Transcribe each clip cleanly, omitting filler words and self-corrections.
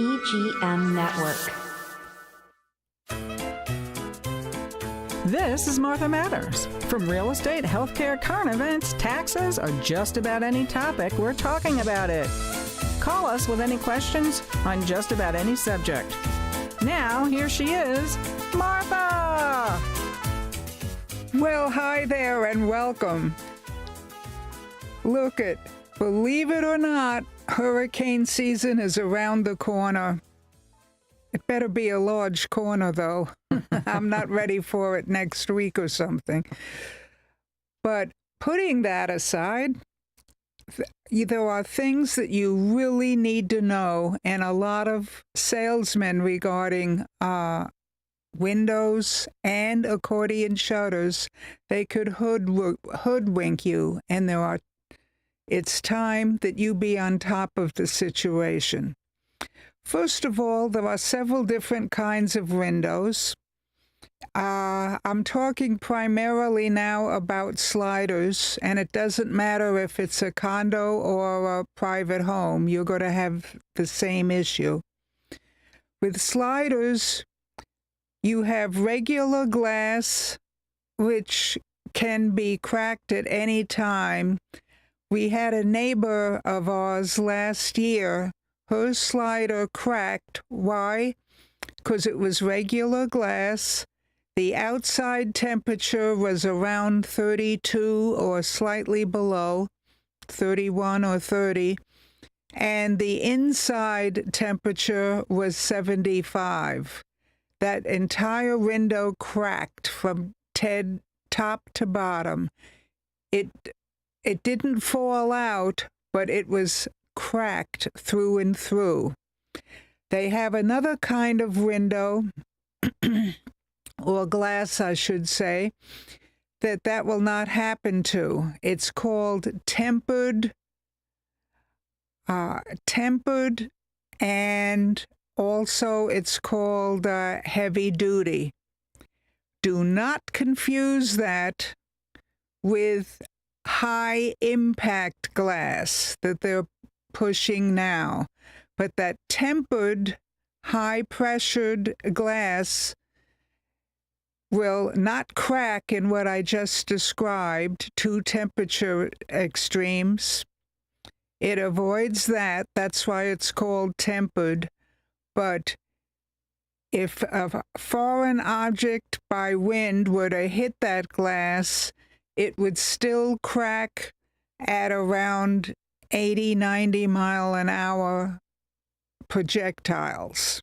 EGM Network. This is Martha Matters. From real estate, healthcare, current events, taxes, or just about any topic, we're talking about it. Call us with any questions on just about any subject. Now, here she is, Martha! Well, hi there and welcome. Look it, believe it or not, hurricane season is around the corner. It better be a large corner, though. I'm not ready for it next week or something. But putting that aside, there are things that you really need to know, and a lot of salesmen regarding windows and accordion shutters, they could hoodwink you, and it's time that you be on top of the situation. First of all, there are several different kinds of windows. I'm talking primarily now about sliders, and it doesn't matter if it's a condo or a private home, you're going to have the same issue. With sliders, you have regular glass, which can be cracked at any time. We had a neighbor of ours last year. Her slider cracked. Why? Because it was regular glass. The outside temperature was around 32 or slightly below, 31 or 30, and the inside temperature was 75. That entire window cracked from top to bottom. It didn't fall out, but it was cracked through and through. They have another kind of window, or glass, I should say, that will not happen to. It's called tempered, and also it's called heavy duty. Do not confuse that with high impact glass that they're pushing now. But that tempered, high pressured glass will not crack in what I just described, two temperature extremes. It avoids that. That's why it's called tempered. But if a foreign object by wind were to hit that glass, it would still crack at around 80, 90 mile an hour projectiles.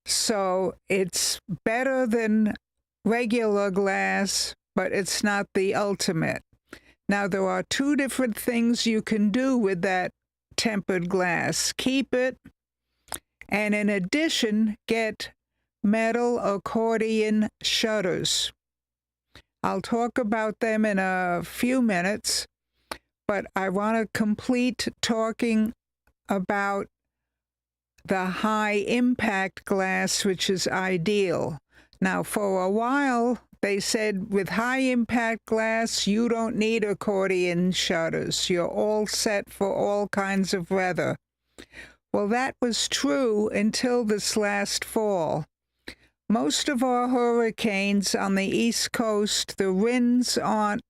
So it's better than regular glass, but it's not the ultimate. Now, there are two different things you can do with that tempered glass. Keep it, and in addition, get metal accordion shutters. I'll talk about them in a few minutes, but I want to complete talking about the high-impact glass, which is ideal. Now, for a while, they said with high-impact glass, you don't need accordion shutters. You're all set for all kinds of weather. Well, that was true until this last fall. Most of our hurricanes on the East Coast, the winds aren't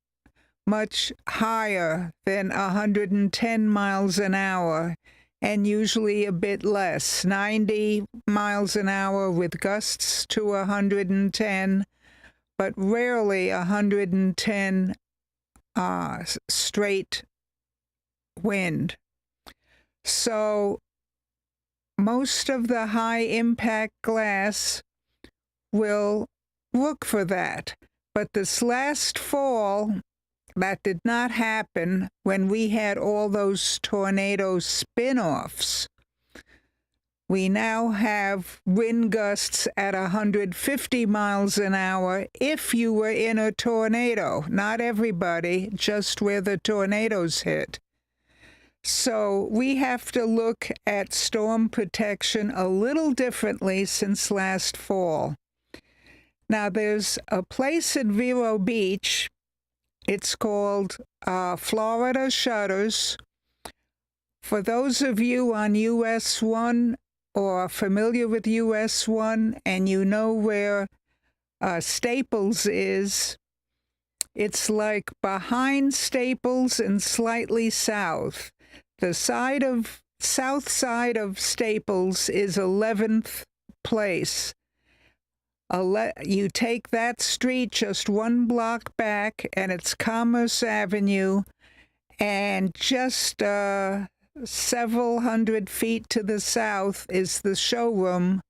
much higher than 110 miles an hour, and usually a bit less, 90 miles an hour with gusts to 110, but rarely 110 straight wind. So most of the high-impact glass will look for that. But this last fall, that did not happen when we had all those tornado spin-offs. We now have wind gusts at 150 miles an hour if you were in a tornado. Not everybody, just where the tornadoes hit. So we have to look at storm protection a little differently since last fall. Now, there's a place in Vero Beach. It's called Florida Shutters. For those of you on US 1 or familiar with US 1 and you know where Staples is, it's like behind Staples and slightly south. The south side of Staples is 11th place. You take that street just one block back, and it's Commerce Avenue, and just several hundred feet to the south is the showroom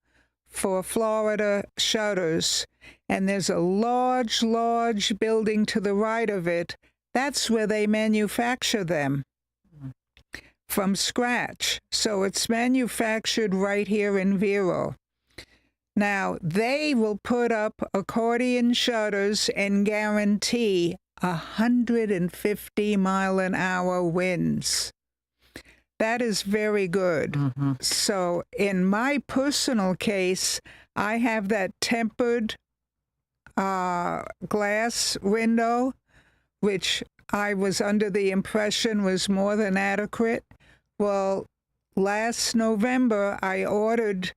for Florida Shutters. And there's a large, large building to the right of it. That's where they manufacture them from scratch. So it's manufactured right here in Vero. Now, they will put up accordion shutters and guarantee 150-mile-an-hour winds. That is very good. Mm-hmm. So in my personal case, I have that tempered glass window, which I was under the impression was more than adequate. Well, last November, I ordered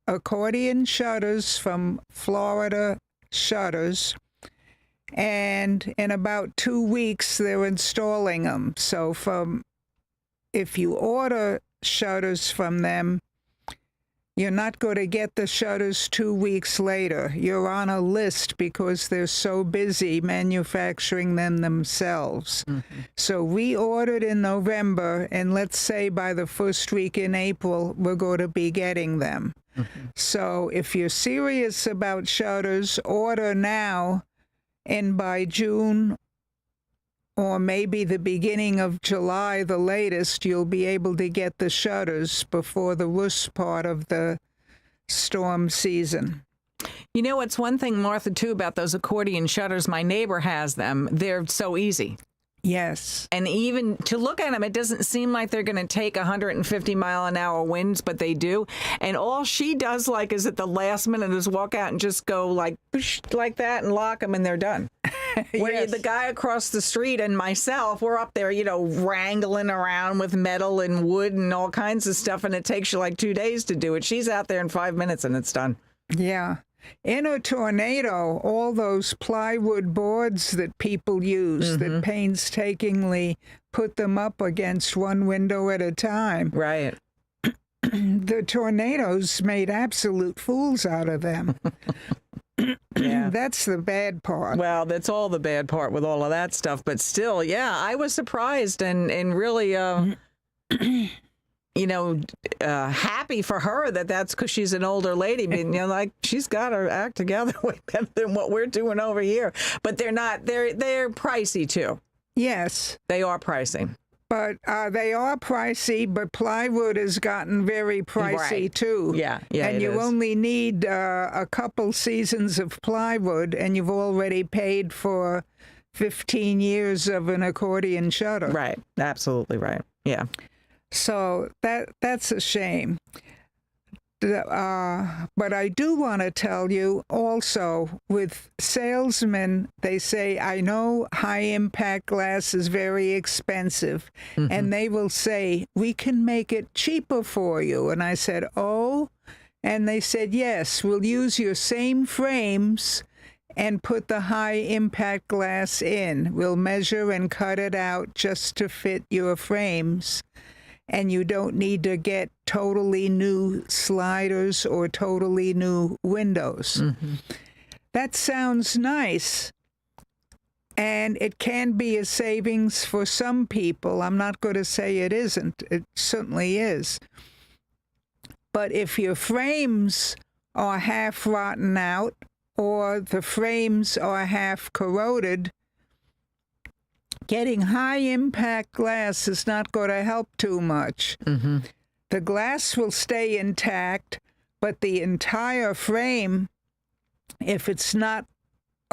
accordion shutters from Florida Shutters, and in about 2 weeks, they're installing them. So if you order shutters from them, you're not going to get the shutters 2 weeks later. You're on a list because they're so busy manufacturing them themselves. Mm-hmm. So we ordered in November, and let's say by the first week in April, we're going to be getting them. Mm-hmm. So if you're serious about shutters, order now, and by June or maybe the beginning of July, the latest, you'll be able to get the shutters before the worst part of the storm season. You know, it's one thing, Martha, too, about those accordion shutters. My neighbor has them. They're so easy. Yes. And even to look at them, it doesn't seem like they're going to take 150-mile-an-hour winds, but they do. And all she does, like, is at the last minute is walk out and just go like that and lock them, and they're done. Where Yes. the guy across the street and myself, we're up there, wrangling around with metal and wood and all kinds of stuff, and it takes you like 2 days to do it. She's out there in 5 minutes, and it's done. Yeah. In a tornado, all those plywood boards that people use that painstakingly put them up against one window at a time, Right. the tornadoes made absolute fools out of them. Yeah. That's the bad part. Well, that's all the bad part with all of that stuff. But still, yeah, I was surprised and really, happy for her that's because she's an older lady. Like she's got her act together way better than what we're doing over here. But they're not. They're pricey too. Yes. They are pricey. But they are pricey, but plywood has gotten very pricey, Right. too. Yeah, And it you is. only need a couple seasons of plywood, and you've already paid for 15 years of an accordion shutter. Right. Absolutely right. Yeah. So that's a shame. But I do want to tell you also, with salesmen, they say, I know high-impact glass is very expensive. And they will say, we can make it cheaper for you. And I said, oh? And they said, yes, we'll use your same frames and put the high-impact glass in. We'll measure and cut it out just to fit your frames. And you don't need to get totally new sliders or totally new windows. That sounds nice. And it can be a savings for some people. I'm not going to say it isn't. It certainly is. But if your frames are half rotten out or the frames are half corroded, getting high-impact glass is not going to help too much. The glass will stay intact, but the entire frame, if it's not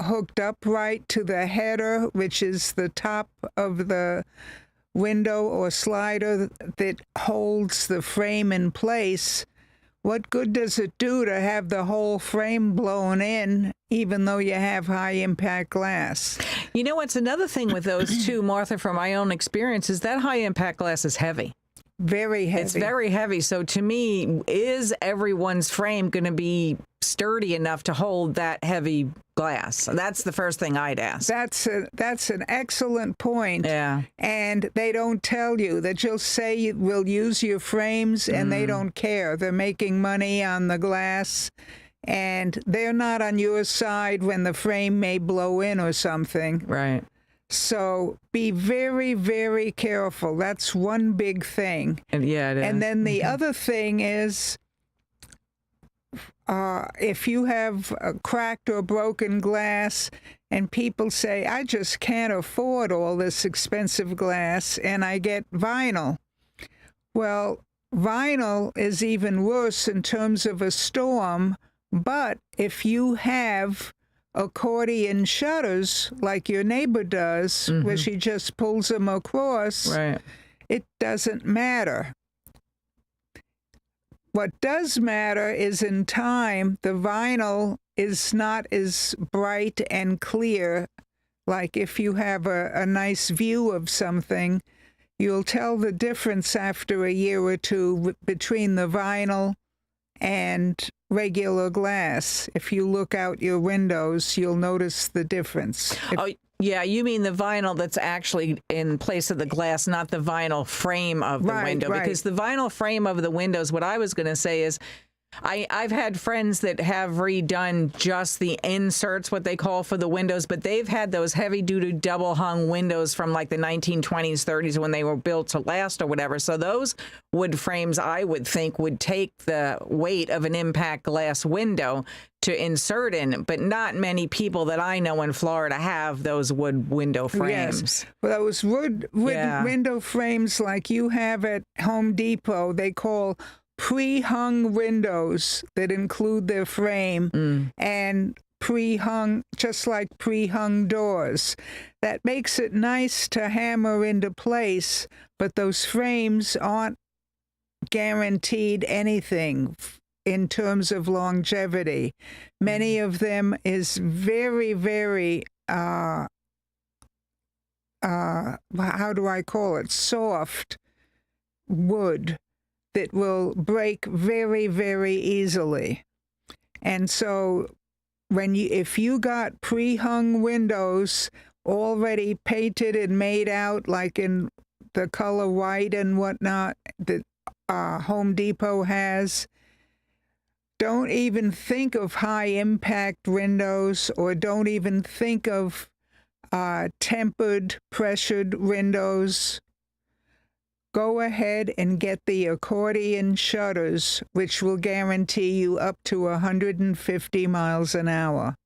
hooked up right to the header, which is the top of the window or slider that holds the frame in place, what good does it do to have the whole frame blown in, even though you have high-impact glass? You know what's another thing with those too, Martha, from my own experience, is that high-impact glass is heavy. Very heavy. It's very heavy. So to me, is everyone's frame going to be sturdy enough to hold that heavy glass? That's the first thing I'd ask. That's an excellent point. Yeah. And they don't tell you that. You'll say we'll use your frames, and they don't care. They're making money on the glass, and they're not on your side when the frame may blow in or something. Right. So be very, very careful. That's one big thing. And yeah, it is. And then the other thing is, if you have a cracked or broken glass and people say, I just can't afford all this expensive glass and I get vinyl. Well, vinyl is even worse in terms of a storm, but if you have accordion shutters like your neighbor does, where she just pulls them across, Right. it doesn't matter. What does matter is in time, the vinyl is not as bright and clear. Like if you have a nice view of something, you'll tell the difference after a year or two between the vinyl and regular glass. If you look out your windows, you'll notice the difference. Yeah, you mean the vinyl that's actually in place of the glass, not the vinyl frame of the window. Right. Because the vinyl frame of the windows, what I was going to say is, I've had friends that have redone just the inserts, what they call, for the windows, but they've had those heavy-duty double-hung windows from like the 1920s, 30s when they were built to last or whatever. So those wood frames, I would think, would take the weight of an impact glass window to insert in, but not many people that I know in Florida have those wood window frames. Yes. Well, those wood window frames like you have at Home Depot, they call pre-hung windows that include their frame and pre-hung, just like pre-hung doors. That makes it nice to hammer into place, but those frames aren't guaranteed anything in terms of longevity. Many of them is very, very, how do I call it, soft wood that will break very, very easily. And so if you got pre-hung windows already painted and made out like in the color white and whatnot that Home Depot has, don't even think of high impact windows, or don't even think of tempered, pressured windows. Go ahead and get the accordion shutters, which will guarantee you up to 150 miles an hour.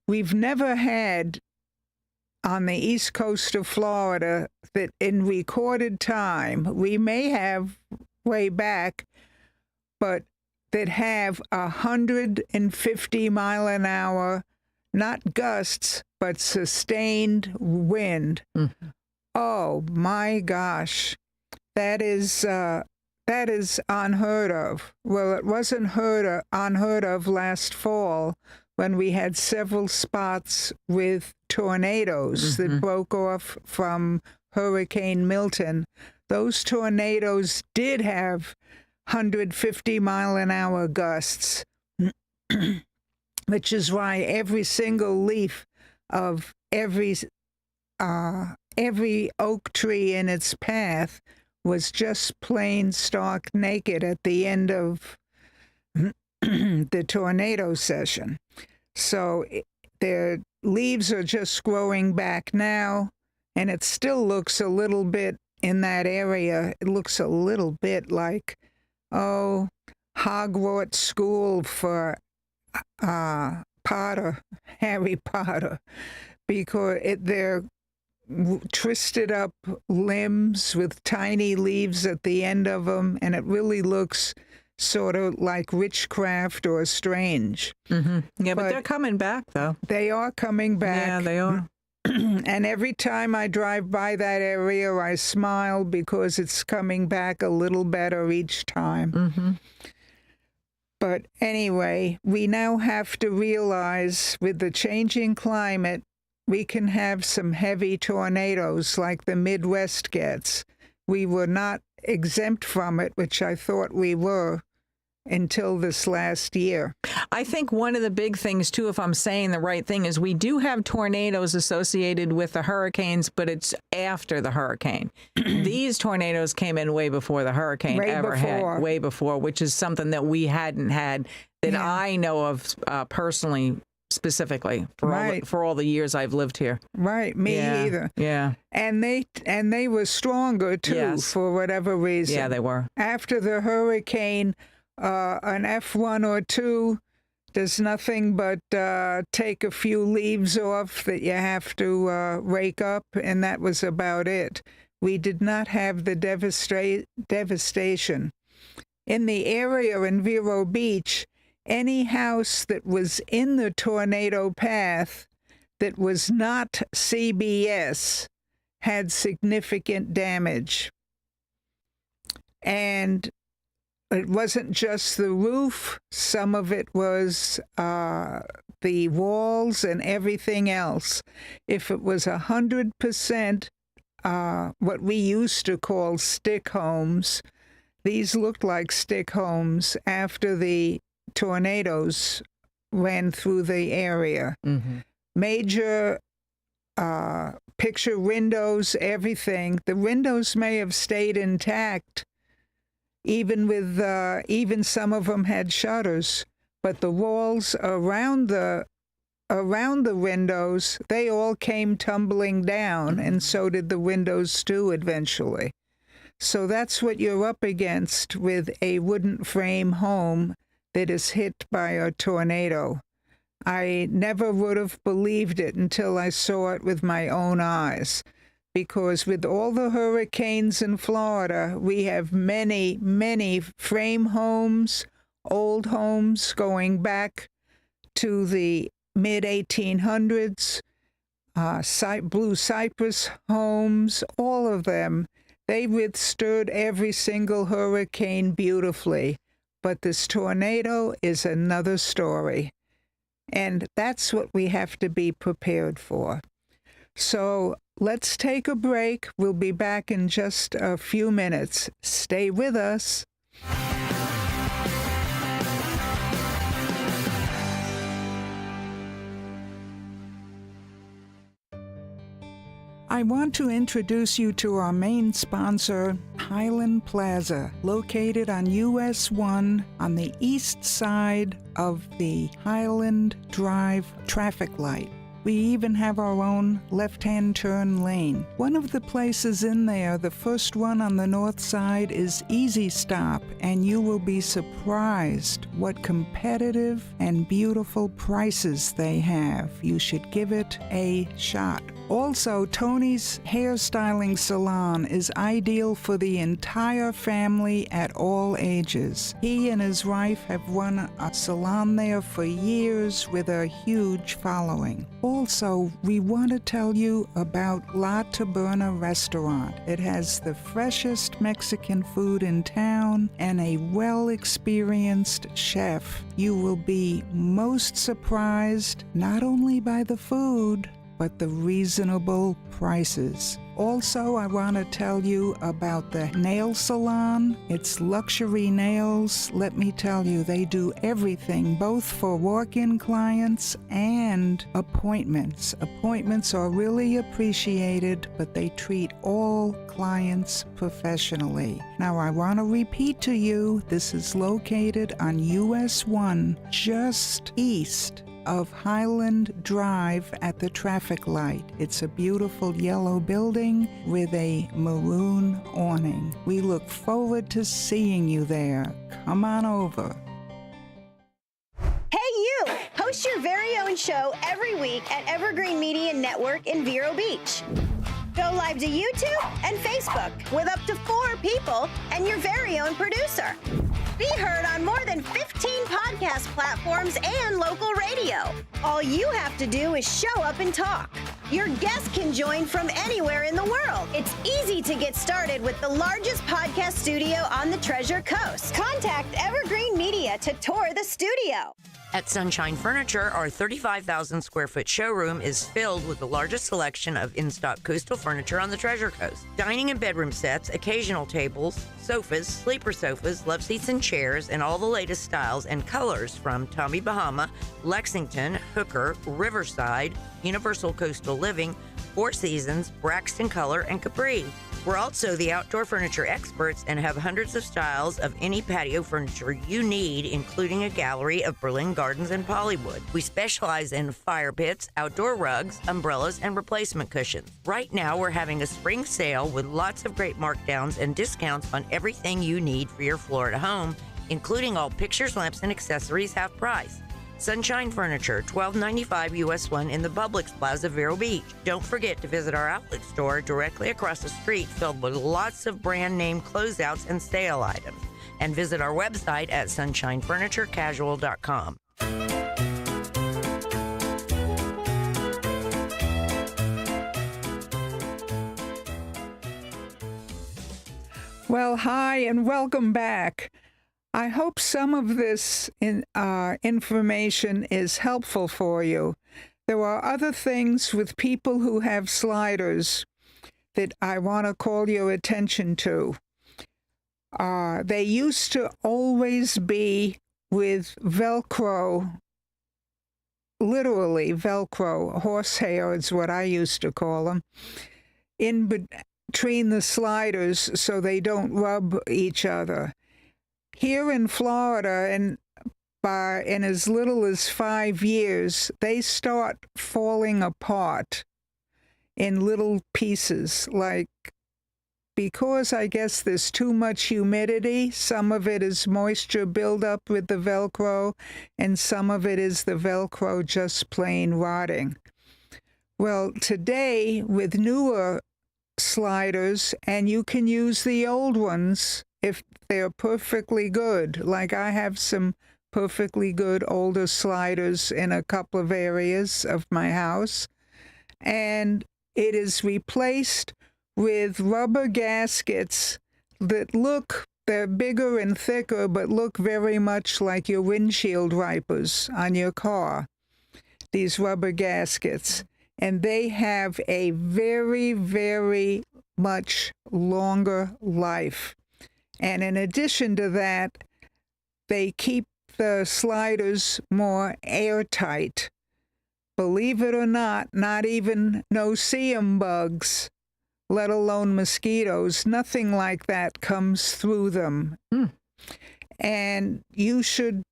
We've never had on the east coast of Florida that in recorded time, we may have way back, but that have 150 mile an hour, not gusts, but sustained wind. Oh my gosh. That is unheard of. Well, it wasn't unheard of last fall when we had several spots with tornadoes that broke off from Hurricane Milton. Those tornadoes did have 150 mile an hour gusts, which is why every single leaf of every oak tree in its path was just plain stark naked at the end of the tornado session. So their leaves are just growing back now, and it still looks a little bit in that area. It looks a little bit like, Hogwarts School for Harry Potter, because they're twisted up limbs with tiny leaves at the end of them, and it really looks sort of like witchcraft or strange. Yeah, but they're coming back, though. They are coming back. Yeah, they are. And every time I drive by that area, I smile because it's coming back a little better each time. But anyway, we now have to realize with the changing climate, we can have some heavy tornadoes like the Midwest gets. We were not exempt from it, which I thought we were until this last year. I think one of the big things, too, if I'm saying the right thing, is we do have tornadoes associated with the hurricanes, but it's after the hurricane. These tornadoes came in way before the hurricane had, way before, which is something that we hadn't had that I know of personally, specifically, for all the years I've lived here. Right, me either. Yeah. And they were stronger, too, for whatever reason. Yeah, they were. After the hurricane, an F1 or 2 does nothing but take a few leaves off that you have to rake up, and that was about it. We did not have the devastation. In the area in Vero Beach, any house that was in the tornado path that was not CBS had significant damage. And it wasn't just the roof. Some of it was the walls and everything else. If it was 100% what we used to call stick homes, these looked like stick homes after the tornadoes ran through the area. Mm-hmm. Major picture windows, everything. The windows may have stayed intact, even some of them had shutters, but the walls around the windows, they all came tumbling down, and so did the windows too eventually. So that's what you're up against with a wooden frame home that is hit by a tornado. I never would have believed it until I saw it with my own eyes. Because with all the hurricanes in Florida, we have many, many frame homes, old homes going back to the mid-1800s, blue cypress homes, all of them. They withstood every single hurricane beautifully. But this tornado is another story. And that's what we have to be prepared for. So let's take a break. We'll be back in just a few minutes. Stay with us. I want to introduce you to our main sponsor, Highland Plaza, located on US 1 on the east side of the Highland Drive traffic light. We even have our own left-hand turn lane. One of the places in there, the first one on the north side, is Easy Stop, and you will be surprised what competitive and beautiful prices they have. You should give it a shot. Also, Tony's Hairstyling Salon is ideal for the entire family at all ages. He and his wife have run a salon there for years with a huge following. Also, we want to tell you about La Taberna Restaurant. It has the freshest Mexican food in town and a well-experienced chef. You will be most surprised not only by the food, but the reasonable prices. Also, I want to tell you about the nail salon. It's Luxury Nails. Let me tell you, they do everything, both for walk-in clients and appointments. Appointments are really appreciated, but they treat all clients professionally. Now, I want to repeat to you, this is located on US 1, just east of Highland Drive at the traffic light. It's a beautiful yellow building with a maroon awning. We look forward to seeing you there. Come on over. Hey you! Host your very own show every week at Evergreen Media Network in Vero Beach. Go live to YouTube and Facebook with up to 4 people and your very own producer. Be heard on more than 15 podcast platforms and local radio. All you have to do is show up and talk. Your guests can join from anywhere in the world. It's easy to get started with the largest podcast studio on the Treasure Coast. Contact Evergreen Media to tour the studio. At Sunshine Furniture, our 35,000 square foot showroom is filled with the largest selection of in-stock coastal furniture on the Treasure Coast. Dining and bedroom sets, occasional tables, sofas, sleeper sofas, love seats and chairs, and all the latest styles and colors from Tommy Bahama, Lexington, Hooker, Riverside, Universal Coastal Living, Four Seasons, Braxton Color, and Capri. We're also the outdoor furniture experts and have hundreds of styles of any patio furniture you need, including a gallery of Berlin Gardens and Pollywood. We specialize in fire pits, outdoor rugs, umbrellas, and replacement cushions. Right now, we're having a spring sale with lots of great markdowns and discounts on everything you need for your Florida home, including all pictures, lamps, and accessories half price. Sunshine Furniture, $12.95 US 1 in the Publix Plaza, Vero Beach. Don't forget to visit our outlet store directly across the street, filled with lots of brand name closeouts and sale items. And visit our website at sunshinefurniturecasual.com. Well, hi, and welcome back. I hope some of this information is helpful for you. There are other things with people who have sliders that I want to call your attention to. They used to always be with Velcro, literally Velcro, horsehair is what I used to call them, in between the sliders so they don't rub each other. Here in Florida, in as little as 5 years, they start falling apart in little pieces, because I guess there's too much humidity. Some of it is moisture buildup with the Velcro, and some of it is the Velcro just plain rotting. Well, today, with newer sliders, and you can use the old ones if they're perfectly good. Like I have some perfectly good older sliders in a couple of areas of my house, and it is replaced with rubber gaskets that they're bigger and thicker, but look very much like your windshield wipers on your car, these rubber gaskets. And they have a very, very much longer life. And in addition to that, they keep the sliders more airtight. Believe it or not even no-see-um bugs, let alone mosquitoes, nothing like that comes through them. And you should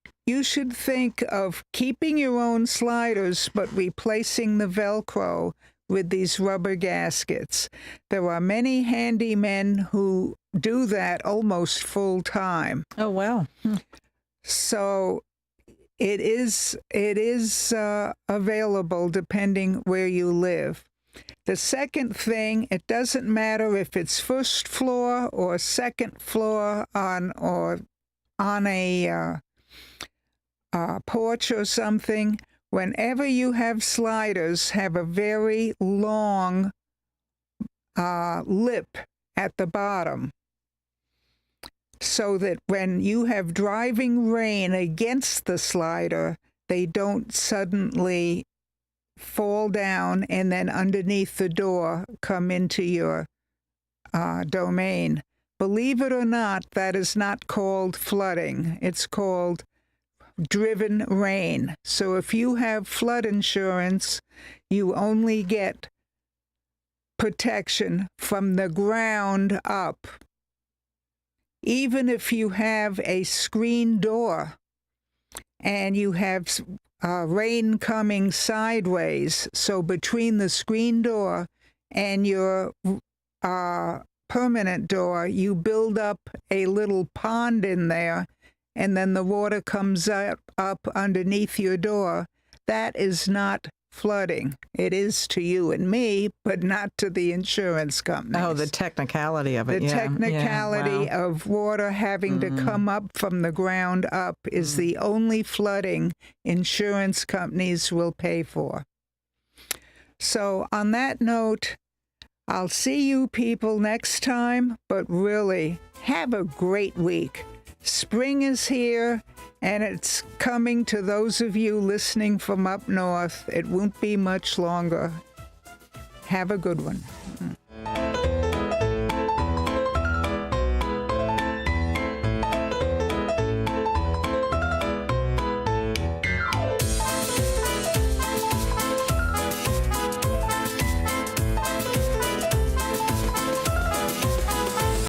think of keeping your own sliders, but replacing the Velcro with these rubber gaskets. There are many handymen who do that almost full time. Oh, wow. So it is available depending where you live. The second thing, it doesn't matter if it's first floor or second floor on a porch or something. Whenever you have sliders, have a very long lip at the bottom, so that when you have driving rain against the slider, they don't suddenly fall down and then underneath the door come into your domain. Believe it or not, that is not called flooding. It's called driven rain. So if you have flood insurance, you only get protection from the ground up. Even if you have a screen door and you have rain coming sideways, so between the screen door and your permanent door, you build up a little pond in there, and then the water comes up underneath your door. That is not flooding. It is to you and me, but not to the insurance companies. Oh, the technicality of it. The technicality of water having to come up from the ground up is the only flooding insurance companies will pay for. So on that note, I'll see you people next time, but really, have a great week. Spring is here, And it's coming to those of you listening from up north. It won't be much longer. Have a good one.